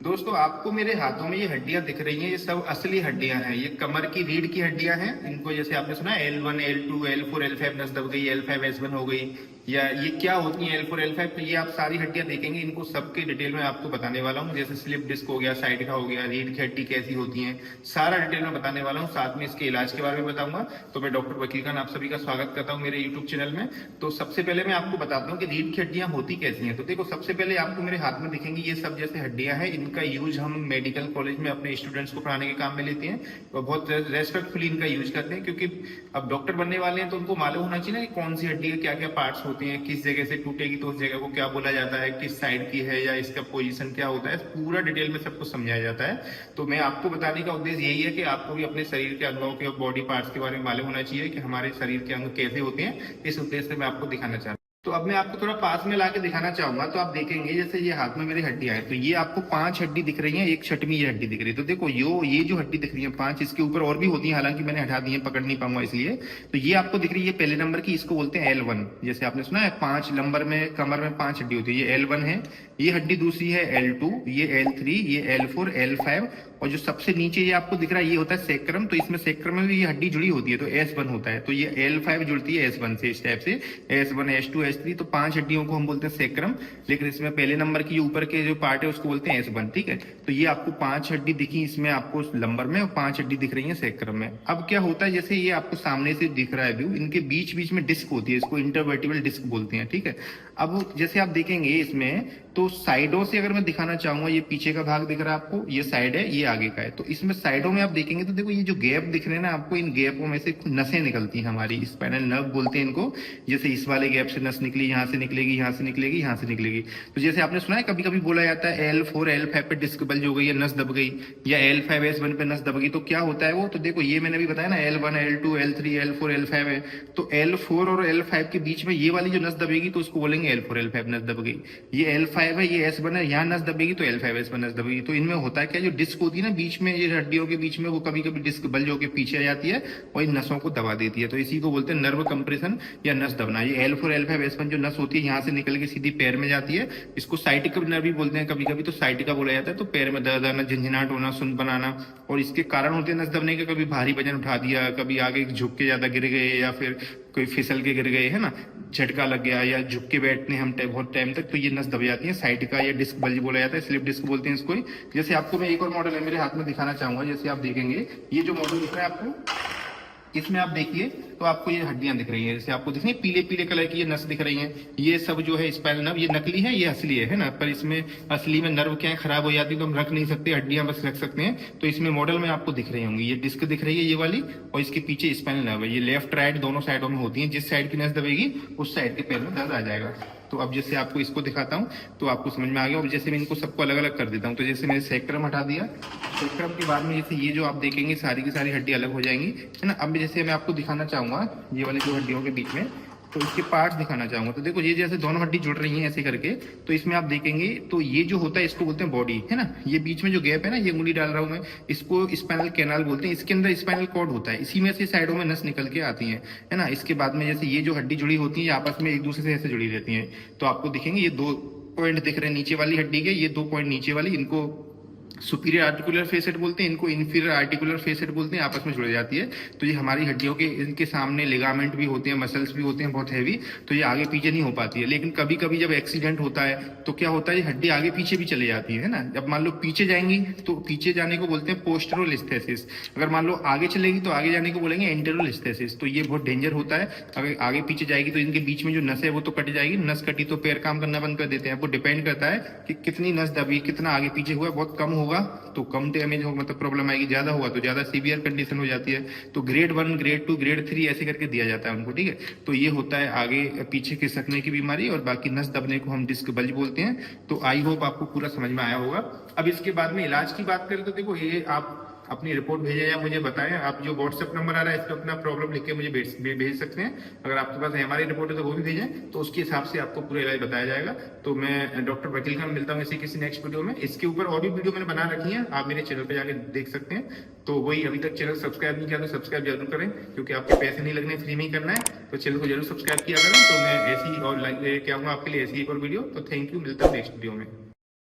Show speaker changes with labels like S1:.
S1: दोस्तों आपको मेरे हाथों में ये हड्डियां दिख रही हैं, ये सब असली हड्डियां हैं। ये कमर की रीढ़ की हड्डियां हैं। इनको जैसे आपने सुना L1 L2 L4 L5 नस दब गई, L5 S1 हो गई, या ये क्या होती है L4 L5, तो ये आप सारी हड्डियां देखेंगे। इनको सबके डिटेल में आपको बताने वाला हूँ। जैसे स्लिप डिस्क हो गया, साइड का हो गया, रीढ़ की हड्डी कैसी होती है, सारा डिटेल में बताने वाला हूँ। साथ में इसके इलाज के बारे में बताऊंगा। तो मैं डॉक्टर वकील खान आप सभी का स्वागत करता हूँ मेरे यूट्यूब चैनल में। तो सबसे पहले मैं आपको बताता हूँ कि रीढ़ की हड्डियां होती कैसी हैं। तो देखो, सबसे पहले आपको मेरे हाथ में दिखेंगी ये सब जैसे हड्डियां हैं। इनका यूज हम मेडिकल कॉलेज में अपने स्टूडेंट्स को पढ़ाने के काम में लेते हैं और बहुत रेस्पेक्टफुली इनका यूज करते हैं, क्योंकि अब डॉक्टर बनने वाले हैं तो उनको मालूम होना चाहिए ना कि कौन सी हड्डी के क्या क्या पार्ट्स होते हैं, किस जगह से टूटेगी तो उस जगह को क्या बोला जाता है, किस साइड की है, या इसका पोजीशन क्या होता है, पूरा डिटेल में सबको समझाया जाता है। तो मैं आपको बताने का उद्देश्य यही है कि आपको भी अपने शरीर के अंगों के और बॉडी पार्ट्स के बारे में मालूम होना चाहिए कि हमारे शरीर के अंग कैसे होते हैं। इस उद्देश्य से मैं आपको दिखाना चाहता हूँ। तो अब मैं आपको थोड़ा पास में लाके दिखाना चाहूंगा। तो आप देखेंगे जैसे ये हाथ में मेरी हड्डियां हैं, तो ये आपको 5 हड्डी दिख रही हैं, एक छठवीं ये हड्डी दिख रही है। तो देखो ये जो हड्डी दिख रही है 5, इसके ऊपर और भी होती है, हालांकि मैंने हटा दी है, पकड़ नहीं पाऊंगा इसलिए। तो ये आपको दिख रही है पहले नंबर की, इसको बोलते हैं L1। जैसे आपने सुना है 5 नंबर में कमर में 5 हड्डी होती है, ये L1 है। ये हड्डी दूसरी है L2, ये L3, ये L4 L5, और जो सबसे नीचे ये आपको दिख रहा है ये होता है सेक्रम। तो इसमें सेक्रम में भी ये हड्डी जुड़ी होती है, तो S1 होता है। तो ये L5 जुड़ती है S1 से, इस टाइप से S1 S2 S3। तो 5 हड्डियों को हम बोलते हैं सेक्रम, लेकिन इसमें पहले नंबर की ऊपर के जो पार्ट है उसको बोलते हैं S1। ठीक है, तो ये आपको 5 हड्डी दिखी इसमें आपको लंबर में, और 5 हड्डी दिख रही है सेक्रम में। अब क्या होता है, जैसे ये आपको सामने से दिख रहा है व्यू, इनके बीच बीच में डिस्क होती है, इसको इंटरवर्टिबल डिस्क बोलते हैं। ठीक है, अब जैसे आप देखेंगे इसमें, तो साइडों से अगर मैं दिखाना चाहूंगा, ये पीछे का भाग दिख रहा है आपको, ये साइड है, ये आगे का है। तो इसमें साइडों में आप देखेंगे तो देखो ये जो गैप दिख रहे हैं ना आपको, इन गैपों में से नसें निकलती हैं हमारी, स्पाइनल नर्व बोलते हैं इनको। जैसे इस वाले गैप से नस निकली, यहाँ से निकलेगी, यहाँ से निकलेगी, यहाँ से निकलेगी। तो जैसे आपने सुना है कभी कभी बोला जाता है L4 L5 पे डिस्क बल्ज हो गई या नस दब गई, या L5 S1 पे नस दब गई। तो क्या होता है वो, तो देखो ये मैंने भी बताया ना, L1 L2 L3 L4 L5 है। तो L4 और L5 के बीच में ये वाली जो नस दबेगी तो उसको बोलेंगे L4 L5 नस दब गई। ये L5 है, ये S1 है, यहाँ नस दबेगी तो L5 S1 नस दबेगी। तो इनमें होता है क्या, जो डिस्क होती है ना बीच में, ये हड्डियों के बीच में, वो कभी कभी डिस्क बल्ज होकर पीछे आ जाती है और इन नसों को दबा देती है। तो इसी को बोलते हैं नर्व कंप्रेशन या नस दबना। ये L4 L5 S1 जो नस होती है यहाँ से निकल के सीधी पैर में जाती है, इसको साइटिक नर्व भी बोलते हैं कभी कभी, तो साइटिका बोला जाता है। तो पैर में दर्द आना, झंझनाहट होना, सुन बनाना, और इसके कारण होते हैं नस दबने के, कभी भारी वजन उठा दिया, कभी आगे झुक के ज्यादा गिर गए, या फिर कोई फिसल के गिर गए, है ना, झटका लग गया, या झुक के बैठने हम बहुत टाइम तक, तो ये नस दब जाती है। साइटिका या डिस्क बल्ज बोला जाता है, स्लिप डिस्क बोलते हैं इसको। जैसे आपको मैं एक और मॉडल है मेरे हाथ में दिखाना चाहूंगा। जैसे आप देखेंगे ये जो मॉडल दिख रहा है आपको, इसमें आप देखिए तो आपको ये हड्डियां दिख रही हैं। जैसे आपको दिख रही है पीले पीले कलर की ये नस दिख रही हैं। ये सब जो है स्पाइनल नर्व, ये नकली है, ये असली है ना। पर इसमें असली में नर्व क्या है, खराब हो जाती है तो हम रख नहीं सकते, हड्डियां बस रख सकते हैं। तो इसमें मॉडल में आपको दिख रही होंगी, ये डिस्क दिख रही है ये वाली, और इसके पीछे स्पाइनल नर्व है। ये लेफ्ट राइट दोनों साइडों में होती है, जिस साइड की नस दबेगी उस साइड के पैर में दर्द आ जाएगा। तो अब जैसे आपको इसको दिखाता हूँ तो आपको समझ में आ गया। और जैसे मैं इनको सबको अलग अलग कर देता हूँ, तो जैसे मैंने सेक्रम हटा दिया, सेक्रम के बाद में जैसे ये जो आप देखेंगे सारी की सारी हड्डी अलग हो जाएंगी, है ना। अब जैसे मैं आपको दिखाना चाहूंगा ये वाली जो हड्डियों के बीच में, तो इसके पार्ट्स दिखाना चाहूंगा। तो देखो ये जैसे दोनों हड्डी जुड़ रही हैं ऐसे करके, तो इसमें आप देखेंगे तो ये जो होता है इसको बोलते हैं बॉडी, है ना। ये बीच में जो गैप है ना, ये उंगली डाल रहा हूं मैं, इसको स्पाइनल कैनाल बोलते हैं। इसके अंदर स्पाइनल कॉर्ड होता है, इसी में से साइडों में नस निकल के आती है ना। इसके बाद में जैसे ये जो हड्डी जुड़ी होती है आपस में एक दूसरे से ऐसे जुड़ी रहती है। तो आपको दिखेंगे ये 2 पॉइंट दिख रहे हैं नीचे वाली हड्डी के, ये 2 पॉइंट नीचे वाली, इनको सुपीरियर आर्टिकुलर फेसेट बोलते हैं, इनको इन्फीरियर आर्टिकुलर फेसेट बोलते हैं, आपस में जुड़ जाती है। तो ये हमारी हड्डियों के, इनके सामने लिगामेंट भी होते हैं, मसल्स भी होते हैं बहुत हैवी, तो ये आगे पीछे नहीं हो पाती है। लेकिन कभी कभी जब एक्सीडेंट होता है तो क्या होता है, ये हड्डी आगे पीछे भी चले जाती है ना। जब मान लो पीछे जाएंगी तो पीछे जाने को बोलते हैं पोस्टेरोलिस्थेसिस, अगर मान लो आगे चलेगी तो आगे जाने को बोलेंगे एंटेरोलिस्थेसिस। तो ये बहुत डेंजर होता है। अगर आगे पीछे जाएगी तो इनके बीच में जो नस है वो तो कट जाएगी, नस कटी तो पैर काम करना बंद कर देते हैं। वो डिपेंड करता है कि कितनी नस दबी, कितना आगे पीछे हुआ। बहुत कम होगा तो कम डैमेज हो, मतलब प्रॉब्लम आएगी, ज्यादा हुआ तो ज्यादा सीवियर कंडीशन हो जाती है। तो ग्रेड 1 ग्रेड 2 ग्रेड 3 ऐसे करके दिया जाता है उनको। ठीक है, तो ये होता है आगे पीछे खिसकने की बीमारी, और बाकी नस दबने को हम डिस्क बल्ज बोलते हैं। तो आई होप आपको पूरा समझ में आया होगा। अब इसके बाद में इलाज की बात करें तो देखो, ये आप अपनी रिपोर्ट भेजें या मुझे बताएं। आप जो व्हाट्सएप नंबर आ रहा है इस पर अपना प्रॉब्लम लिख के मुझे भेज सकते हैं। अगर आपके पास हमारी रिपोर्ट है तो वो भी भेजें, तो उसके हिसाब से आपको पूरा इलाज बताया जाएगा। तो मैं डॉक्टर वकील खान मिलता हूँ इसी किसी नेक्स्ट वीडियो में। इसके ऊपर और भी वीडियो मैंने बना रखी है, आप मेरे चैनल पर जाके देख सकते हैं। तो वही, अभी तक चैनल सब्सक्राइब नहीं किया तो सब्सक्राइब जरूर करें, क्योंकि आपके पैसे नहीं लगने, फ्री में ही करना है। तो चैनल को जरूर सब्सक्राइब किया करें। तो मैं ऐसी और क्या हूँ आपके लिए ऐसी एक और वीडियो। तो थैंक यू, मिलता हूँ नेक्स्ट वीडियो में।